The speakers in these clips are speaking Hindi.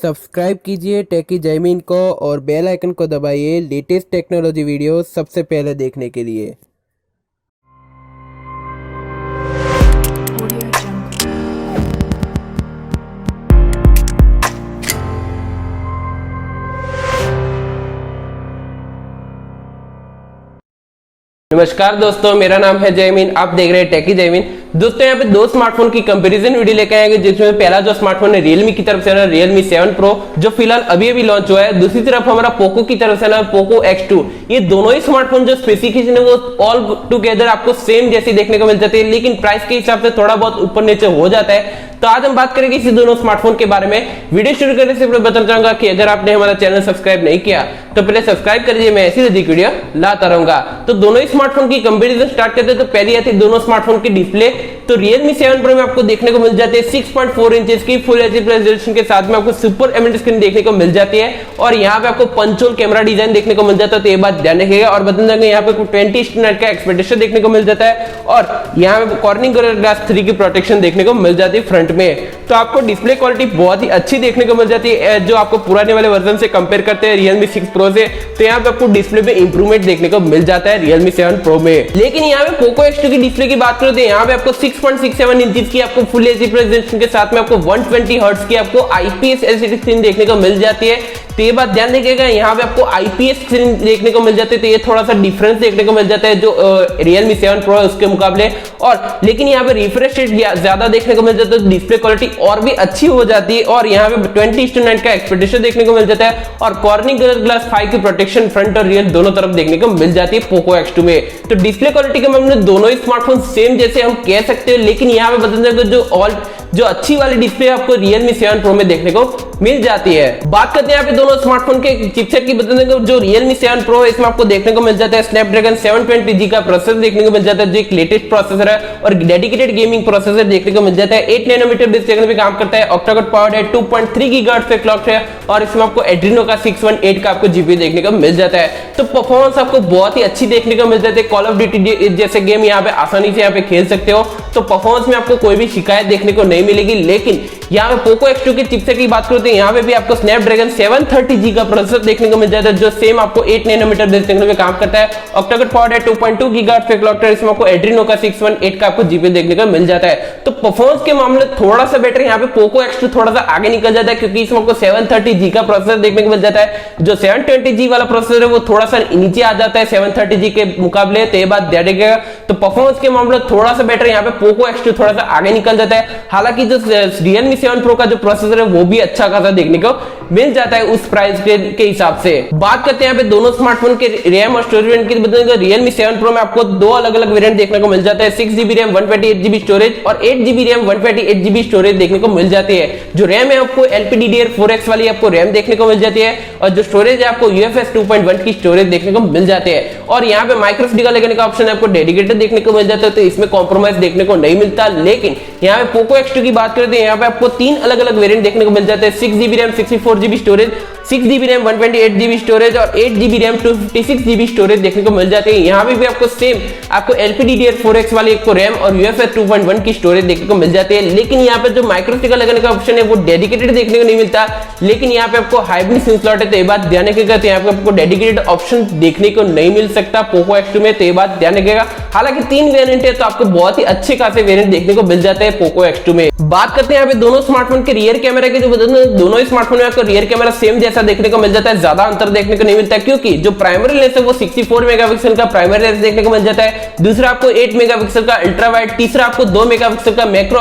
सब्सक्राइब कीजिए टेकी जैमिन को और बेल आइकन को दबाइए लेटेस्ट टेक्नोलॉजी वीडियो सबसे पहले देखने के लिए। नमस्कार दोस्तों, मेरा नाम है जैमिन। आप देख रहे हैं टेकी जैमिन। दोस्तों यहाँ पे दो स्मार्टफोन की कंपैरिजन वीडियो लेके आएंगे, जिसमें पहला जो स्मार्टफोन है Realme की तरफ से ना Realme 7 Pro जो फिलहाल अभी लॉन्च हुआ है। दूसरी तरफ हमारा पोको की तरफ से ना पोको X2। ये दोनों ही स्मार्टफोन जो स्पेसिफिकेशन है वो ऑल टुगेदर आपको सेम जैसी देखने को मिल जाती है, लेकिन प्राइस के हिसाब से थोड़ा बहुत ऊपर नीचे हो जाता है। तो आज हम बात करेंगे इसी दोनों स्मार्टफोन के बारे में। वीडियो शुरू करने से पहले बताना चाहूंगा कि अगर आपने हमारा चैनल सब्सक्राइब नहीं किया तो पहले सब्सक्राइब कर लीजिए, मैं ऐसी अधिक वीडियो लाता रहूंगा। तो दोनों ही स्मार्टफोन की कंपैरिजन स्टार्ट करते हैं। तो पहली आती है दोनों स्मार्टफोन की डिस्प्ले। तो Realme 7 Pro में आपको देखने को मिल जाती है 6.4 इंचेस की फुल एचडी रेजोल्यूशन के साथ में आपको सुपर एमोलेड स्क्रीन देखने को मिल जाती है, और यहाँ पे आपको पंच होल कैमरा डिजाइन देखने को मिल जाता है। तो ये बात ध्यान रखिएगा। और बता देंगे यहाँ पे 20:9 का एक्सपेक्टेशन देखने को मिल जाता है, और यहाँ पे कॉर्निंग ग्लास 3 की प्रोटेक्शन देखने को मिल जाती है फ्रंट में। तो आपको डिस्प्ले क्वालिटी बहुत ही अच्छी देखने को मिल जाती है जो आपको पुराने वाले वर्जन से कंपेयर करते हैं Realme 6 Pro से। तो यहाँ पे आपको डिस्प्ले पे इंप्रूवमेंट देखने को मिल जाता है Realme 7 Pro में। लेकिन यहाँ पे पोको X2 की डिस्प्ले की बात करें तो यहाँ पे आपको 6.67 इंच की आपको फुल एचडी रेजोल्यूशन के साथ में आपको 120 हर्ट्ज की आपको IPS LCD स्क्रीन देखने को मिल जाती है। तो ये बात ध्यान रखिएगा, यहाँ पे आपको IPS स्क्रीन देखने को मिल जाती है। तो ये थोड़ा सा डिफरेंस देखने को मिल जाता है जो Realme 7 Pro है उसके मुकाबले। और लेकिन यहाँ पे रिफ्रेश रेट ज्यादा देखने को मिल जाता है, डिस्प्ले क्वालिटी और भी अच्छी हो जाती है, और यहाँ पे 20:9 का एक्सपेक्टेशन देखने को मिल जाता है, और कॉर्निंग ग्लास 5 की प्रोटेक्शन फ्रंट और रियर दोनों तरफ देखने को मिल जाती है पोको X2 में। तो डिस्प्ले क्वालिटी के मामले में दोनों ही स्मार्टफोन सेम जैसे हम कह सकते हैं, लेकिन यहाँ पे बता दें जो अच्छी वाली डिस्प्ले आपको Realme 7 Pro में देखने को मिल जाती है। बात करते हैं यहाँ पे दोनों स्मार्टफोन के चिपसेट की। बता दें जो Realme 7 Pro है इसमें आपको देखने को मिल जाता है Snapdragon 720G का प्रोसेसर देखने को मिल जाता है, जो एक लेटेस्ट प्रोसेसर है और डेडिकेटेड गेमिंग प्रोसेसर देखने को मिल जाता है। 8 नैनोमीटर डिस्प्ले पे काम करता है, Octa कोर पावर्ड है, 2.3 गीगाहर्ट्ज पे क्लॉक है, और इसमें आपको Adreno का 618 का आपको जीपीयू देखने को मिल जाता है। तो परफॉर्मेंस आपको बहुत ही अच्छी देखने को मिल जाती है। कॉल ऑफ ड्यूटी जैसे गेम यहाँ पे आसानी से यहाँ पे खेल सकते हो, तो परफॉर्मेंस में आपको कोई भी शिकायत देखने को नहीं मिलेगी। लेकिन यहाँ पे पोको X2 के चिपसेट की बात करते हैं, यहाँ पे भी आपको Snapdragon 730G का प्रोसेसर देखने को मिल जाता है, जो सेम आपको 8 नैनोमीटर डिस्प्ले पे काम करता है। Octa कोर पावर्ड है, 2.2 गीगाहर्ट्ज पे क्लॉक है, इसमें आपको Adreno का 618 का आपको जीपीयू देखने को मिल जाता है। तो परफॉर्मेंस के मामले थोड़ा सा बेटर यहाँ पे पोको X2 थोड़ा सा आगे निकल जाता है, क्योंकि इसमें आपको 730G का प्रोसेसर देखने को मिल जाता है। जो 720G वाला प्रोसेसर है वो थोड़ा सा नीचे आ जाता है 730G के मुकाबले। तो ये बात ध्यान रखिएगा। तो परफॉर्मेंस के मामले थोड़ा सा बेटर यहाँ पे पोको X2 थोड़ा सा आगे निकल जाता है। हालांकि जो Realme 7 Pro का जो प्रोसेसर है वो भी अच्छा खासा देखने को मिल जाता है उस प्राइस के हिसाब से। बात करते हैं यहाँ पे दोनों स्मार्टफोन के रैम और स्टोरेज वेरिएंट की। बताएंगे Realme 7 Pro में आपको दो अलग अलग वेरिएंट देखने को मिल जाता है, 6GB रैम 128GB स्टोरेज और 8GB रैम 128GB स्टोरेज देखने को मिल जाती है। जो रैम है आपको LPDDR4x वाली आपको रैम देखने को मिल जाती है, और जो स्टोरेज है आपको UFS 2.1 की स्टोरेज देखने को मिल जाती है। और यहाँ पे माइक्रो SD का लगाने का ऑप्शन आपको डेडिकेटेड देखने को मिल जाता है, तो इसमें कॉम्प्रोमाइज देखने को नहीं मिलता। लेकिन यहाँ पे पोको X2 की बात करते हैं, यहाँ पे आपको तीन अलग अलग वेरिएंट देखने को मिल जाते हैं, 6GB RAM 64GB storage, 6GB RAM 128GB storage और 8GB रैम 256GB स्टोरेज देखने को मिल जाती है। यहाँ पे भी आपको सेम आपको LPDDR4x वाली एक रैम और UFS 2.1 की स्टोरेज देखने को मिल जाती है। लेकिन यहाँ पे जो माइक्रो SD का लगाने का ऑप्शन है वो डेडिकेटेड देखने को नहीं मिलता, लेकिन यहाँ पे आपको हाइब्रिड सिम स्लॉट है। तो ये बात ध्यान रखिएगा। तो यहाँ पे आपको डेडिकेटेड ऑप्शन देखने को नहीं मिल सकता पोको X2 में, तो ये बात ध्यान रखिएगा। हालांकि तीन वेरिएंट है तो आपको बहुत ही अच्छे खासे वेरिएंट देखने को मिल जाते हैं पोको X2 में। बात करते हैं यहाँ पे दोनों स्मार्टफोन के रियर कैमरा की। जो दोनों ही स्मार्टफोन में आपको रियर कैमरा सेम जैसा देखने को मिल जाता है, ज्यादा अंतर देखने को नहीं मिलता, क्योंकि जो प्राइमरी लेंस है वो 64 मेगापिक्सल का प्राइमरी लेंस देखने को मिल जाता है। दूसरा आपको 8 मेगापिक्सल का अल्ट्रा वाइड, तीसरा आपको 2 मेगापिक्सल का मैक्रो,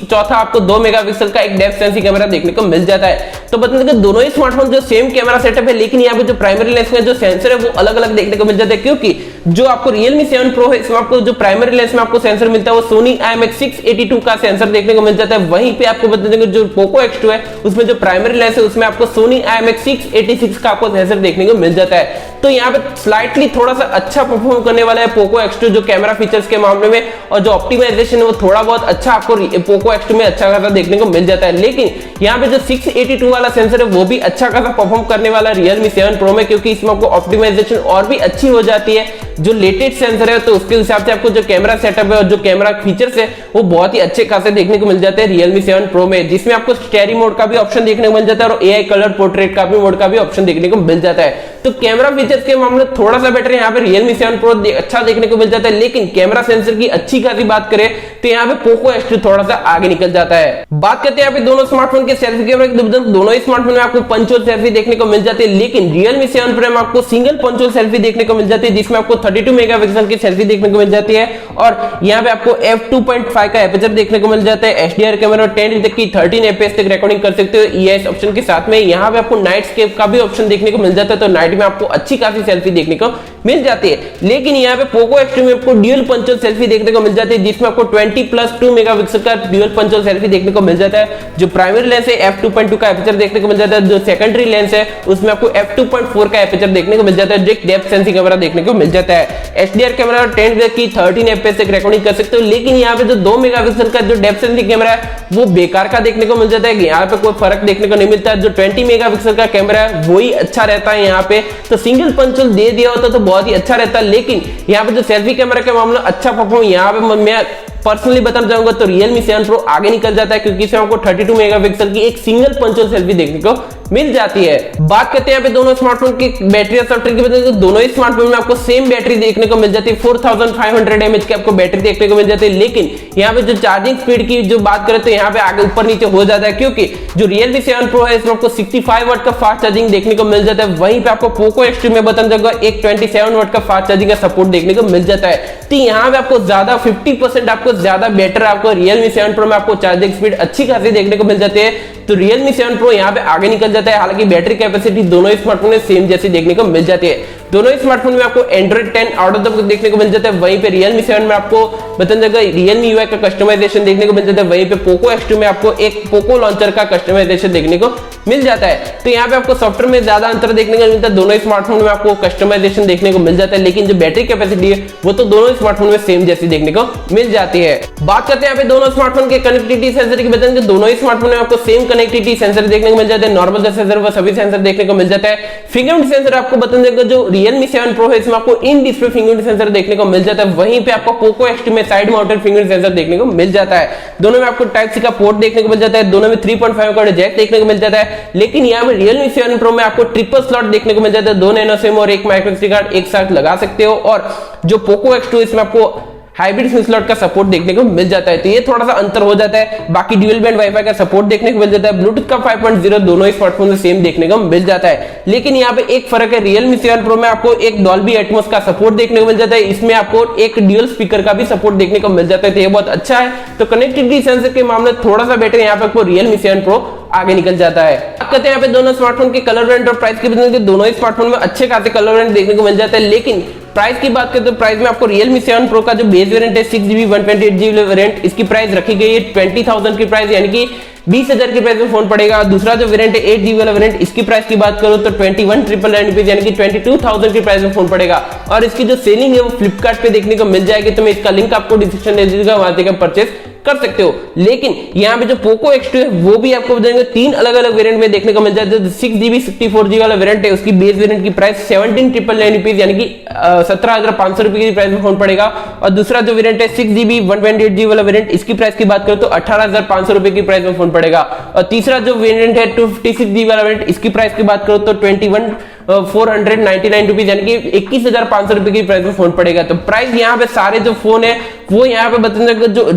चौथा आपको 2 मेगापिक्सल का एक डेप्थ सेंसिंग कैमरा देखने को मिल जाता है। तो बता दें कि दोनों ही स्मार्टफोन जो सेम कैमरा सेटअप है, लेकिन यहाँ पे जो प्राइमरी लेंस में जो सेंसर है वो अलग अलग देखने को मिल जाता है, क्योंकि जो आपको Realme 7 Pro है इसमें आपको जो प्राइमरी लेंस में आपको सेंसर मिलता है वो Sony IMX682 का सेंसर देखने को मिल जाता है। वहीं पे आपको बता देंगे जो पोको X2 है उसमें जो प्राइमरी लेंस है उसमें आपको Sony IMX686 का आपको सेंसर देखने को मिल जाता है। तो यहाँ पे स्लाइटली थोड़ा सा अच्छा परफॉर्म करने वाला है पोको X2 जो कैमरा फीचर्स के मामले में, और जो ऑप्टिमाइजेशन है वो थोड़ा बहुत अच्छा आपको पोको X2 में अच्छा खासा देखने को मिल जाता है। लेकिन यहाँ पे जो 682 वाला सेंसर है वो भी अच्छा खासा परफॉर्म करने वाला है Realme 7 Pro में, क्योंकि इसमें आपको ऑप्टिमाइजेशन और भी अच्छी हो जाती है। जो लेटेस्ट सेंसर है तो उसके हिसाब से आपको जो कैमरा सेटअप है और जो कैमरा फीचर्स है वो बहुत ही अच्छे खासे देखने को मिल जाते हैं Realme 7 Pro में, जिसमें आपको स्टेरी मोड का भी ऑप्शन देखने को मिल जाता है और AI कलर पोर्ट्रेट का भी मोड का भी ऑप्शन देखने को मिल जाता है। तो कैमरा फीचर्स के मामले थोड़ा सा बेटर यहाँ पे Realme 7 Pro अच्छा देखने को मिल जाता है। लेकिन कैमरा सेंसर की अच्छी खासी बात करें तो यहाँ पे पोको X2 थोड़ा सा आगे निकल जाता है। बात करते हैं यहाँ पे दोनों स्मार्टफोन के सेल्फी कैमरा की, तो दोनों ही स्मार्टफोन में आपको पंच होल सेल्फी देखने को मिल जाती है। लेकिन Realme 7 Pro में आपको सिंगल पंच होल सेल्फी देखने को मिल जाती है, जिसमें आपको 32 मेगापिक्सल की सेल्फी देखने को मिल जाती है और यहाँ पे आपको f2.5 का एपर्चर देखने को मिल जाता है। HDR कैमरा 10 तक की 13 fps तक रिकॉर्डिंग कर सकते हो EIS ऑप्शन के साथ में। यहाँ पे आपको नाइट स्केप का भी ऑप्शन देखने को मिल जाता है, तो नाइट में आपको अच्छी खासी सेल्फी देखने को मिल जाती है। लेकिन यहाँ पे पोको X2 में आपको ड्यूअल पंच होल सेल्फी देखने को मिल जाती है, जिसमें आपको 20+2 मेगापिक्सल का ड्यूअल पंच होल सेल्फी देखने को मिल जाता है। जो प्राइमरी लेंस है f2.2 का एपर्चर देखने को मिल जाता है, जो सेकेंडरी लेंस है उसमें आपको f2.4 का एपर्चर देखने को मिल जाता है, जो एक डेप्थ सेंसिंग कैमरा देखने को मिल जाता है। HDR कैमरा 10 की 13 fps तक रिकॉर्डिंग कर सकते हो। लेकिन यहाँ पे जो 2 मेगापिक्सल का जो डेप्थ सेंसिंग कैमरा है वो बेकार का देखने को मिल जाता है, यहाँ पे कोई फर्क देखने को नहीं मिलता है। जो 20 मेगापिक्सल का कैमरा है वही अच्छा रहता है यहाँ पे, तो सिंगल पंच होल दे दिया होता तो बहुत ही अच्छा रहता है। लेकिन यहाँ पे जो सेल्फी कैमरा के मामले में अच्छा परफॉर्म यहाँ पे मैं पर्सनली बताना चाहूंगा तो Realme 7 Pro आगे निकल जाता है, क्योंकि इसमें आपको 32 मेगापिक्सल की एक सिंगल पंच होल सेल्फी देखने को मिल जाती है। बात करते हैं यहाँ पे दोनों स्मार्टफोन की बैटरी और सॉफ्टवेयर की, तो दोनों ही स्मार्टफोन में आपको सेम बैटरी देखने को मिल जाती है, 4500 mAh की आपको बैटरी देखने को मिल जाती है। लेकिन यहाँ पे जो चार्जिंग स्पीड की जो बात करें तो यहाँ पे आगे ऊपर नीचे हो जाता है, क्योंकि जो Realme 7 Pro है इसमें आपको 65 वाट का फास्ट चार्जिंग देखने को मिल जाता है। वहीं पे आपको पोको X2 में बताना चाहूंगा एक 27 वाट का फास्ट चार्जिंग का सपोर्ट देखने को मिल जाता है। तो यहाँ पे आपको ज्यादा 50% आपको ज्यादा बेटर आपको Realme 7 Pro में आपको चार्जिंग स्पीड अच्छी खासी देखने को मिल जाती है, तो Realme 7 Pro यहाँ पे आगे निकल जाता है। हालांकि बैटरी कैपेसिटी दोनों ही स्मार्टफोन में सेम जैसी देखने को मिल जाती है। दोनों ही स्मार्टफोन में आपको Android 10 out of the box देखने को मिल जाता है। वहीं पे Realme 7 में आपको बताना चाहूंगा Realme UI का कस्टमाइजेशन देखने को मिल जाता है। वहीं पे पोको X2 में आपको एक पोको लॉन्चर का कस्टमाइजेशन देखने को मिल जाता है। तो यहाँ पे आपको सॉफ्टवेयर में ज्यादा अंतर देखने को मिलता है, दोनों ही स्मार्टफोन में आपको कस्टमाइजेशन देखने को मिल जाता है। लेकिन जो बैटरी कैपेसिटी है वो तो दोनों ही स्मार्टफोन में सेम जैसी देखने को मिल जाती है। बात करते हैं यहाँ पे दोनों स्मार्टफोन के कनेक्टिविटी सेंसर की, बताएंगे दोनों ही स्मार्टफोन में आपको सेम कनेक्टिविटी सेंसर देखने को मिल जाता है। नॉर्मल जो सेंसर वो सभी सेंसर देखने को मिल जाता है। फिंगरप्रिंट सेंसर आपको बताएंगे जो Realme 7 Pro है इसमें आपको इन डिस्प्ले फिंगरप्रिंट सेंसर देखने को मिल जाता है। वहीं पे आपको पोको X2 में साइड माउंटेड फिंगरप्रिंट सेंसर देखने को मिल जाता है। दोनों में आपको टाइप सी का पोर्ट देखने को मिल जाता है, दोनों में 3.5 का जैक देखने को मिल जाता है। लेकिन यहाँ पे Realme 7 Pro में आपको ट्रिपल स्लॉट देखने को मिल जाता है, 2 नैनो सिम और 1 माइक्रो SD कार्ड एक साथ लगा सकते हो। और जो पोको X2 इसमें आपको हाइब्रिड सिम स्लॉट का सपोर्ट देखने को मिल जाता है, तो ये थोड़ा सा अंतर हो जाता है। बाकी ड्यूल बैंड वाईफाई का सपोर्ट देखने को मिल जाता है। ब्लूटूथ का 5.0 दोनों ही स्मार्टफोन में सेम देखने को मिल जाता है। लेकिन यहाँ पे एक फर्क है, Realme 7 Pro में आपको एक डॉल्बी एटमॉस का सपोर्ट देखने को मिल जाता है, इसमें आपको एक ड्यूअल स्पीकर का भी सपोर्ट देखने को मिल जाता है, तो ये बहुत अच्छा है। तो कनेक्टिविटी सेंसर के मामले थोड़ा सा बेटर यहाँ पे आपको Realme 7 Pro आगे निकल जाता है। अब कहते हैं यहाँ पे दोनों स्मार्टफोन के कलर वेरिएंट और प्राइस की बात करें, दोनों ही स्मार्टफोन में अच्छे खासे कलर वेरिएंट देखने को मिल जाता है। लेकिन प्राइस की बात करें तो प्राइस में आपको Realme 7 Pro का जो बेस वेरिएंट है 6GB 128GB वेरिएंट, इसकी प्राइस रखी गई है 20,000 की प्राइस, यानी कि 20,000 की प्राइस में फोन पड़ेगा। दूसरा जो वेरिएंट है 8GB वाला वेरिएंट, इसकी प्राइस की बात करो तो 21,999 रुपीज यानी कि 22,000 की प्राइस में फोन पड़ेगा। और इसकी जो सेलिंग है वो फ्लिपकार्ट पे देखने को मिल जाएगी, तो मैं इसका लिंक आपको डिस्क्रिप्शन दे दूंगा, वहां से परचेस कर सकते हो। लेकिन यहाँ पे जो पोको X2 है वो भी आपको बताएंगे 3 अलग अलग वेरिएंट में देखने को मिल जाता है। 6GB 64GB वाला वेरिएंट है, उसकी बेस वेरिएंट की प्राइस 17,999 रुपीज यानी कि 17,500 रुपए की प्राइस में फोन पड़ेगा। और दूसरा जो वेरिएंट है 6GB 128GB वाला वेरिएंट, इसकी प्राइस की बात करो तो 18,500 रुपए की प्राइस में फोन पड़ेगा। और तीसरा जो वेरिएंट है 256GB वाला वेरिएंट, इसकी प्राइस की बात करो तो 21,499 रुपीज यानी कि 21,500 रुपए की प्राइस में फोन पड़ेगा। तो प्राइस यहाँ पे सारे जो फोन है वो यहाँ पे बताने जो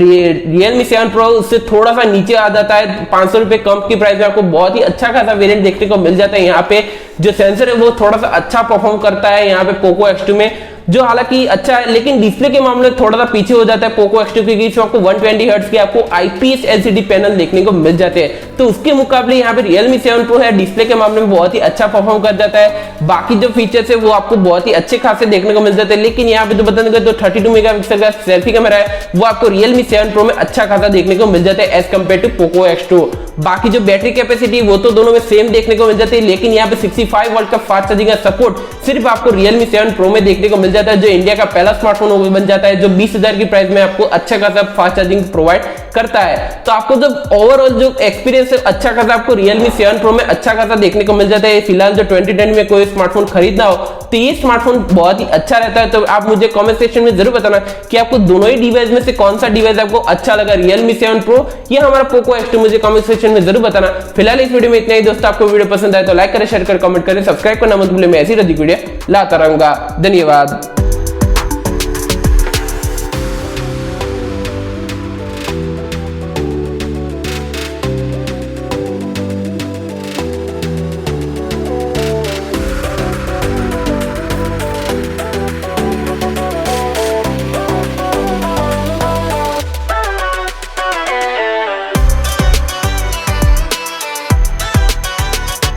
Realme 7 Pro उससे थोड़ा सा नीचे आ जाता है, 500 रुपए कम की प्राइस में आपको बहुत ही अच्छा खासा वेरिएंट देखने को मिल जाता है। यहाँ पे जो सेंसर है वो थोड़ा सा अच्छा परफॉर्म करता है यहाँ पे पोको X2 में, जो हालांकि अच्छा है, लेकिन डिस्प्ले के मामले में थोड़ा सा पीछे हो जाता है पोको X2 क्योंकि इसमें आपको 120 हर्ट्ज के आपको IPS LCD पैनल देखने को मिल जाते हैं। तो उसके मुकाबले यहाँ पे Realme 7 Pro है डिस्प्ले के मामले में बहुत ही अच्छा परफॉर्म कर जाता है। बाकी जो फीचर्स है वो आपको बहुत ही अच्छे खासे देखने को मिल जाते हैं। लेकिन यहाँ पे जो बताने का 32 मेगापिक्सल का सेल्फी कैमरा है वो आपको Realme 7 Pro में अच्छा खासा देखने को मिल जाता है as compare to Poco X2। बाकी जो बैटरी कैपेसिटी वो तो दोनों में सेम देखने को मिल जाती है, लेकिन यहाँ पे 65 वोल्ट का फास्ट चार्जिंग का सपोर्ट सिर्फ आपको Realme 7 Pro में देखने को मिल जाता है, जो इंडिया का पहला स्मार्टफोन वो बन जाता है जो 20,000 की प्राइस में आपको अच्छा खासा फास्ट चार्जिंग प्रोवाइड करता है। तो आपको जब ओवरऑल जो एक्सपीरियंस है अच्छा खासा आपको Realme 7 Pro में अच्छा खासा देखने को मिल जाता है। फिलहाल जो 2010 में कोई स्मार्टफोन खरीदना हो तो ये स्मार्टफोन बहुत ही अच्छा रहता है। तो आप मुझे कमेंट सेक्शन में जरूर बताना कि आपको दोनों ही डिवाइस में से कौन सा डिवाइस आपको अच्छा लगा, Realme 7 Pro या हमारा POCO X2, मुझे कमेंट सेक्शन में जरूर बताना। फिलहाल इस वीडियो में इतना ही दोस्तों, आपको वीडियो पसंद आए तो लाइक करें, शेयर करें, कमेंट करें, सब्सक्राइब करना मत भूलिए। मैं ऐसी रजी वीडियो लाता रहूंगा। धन्यवाद।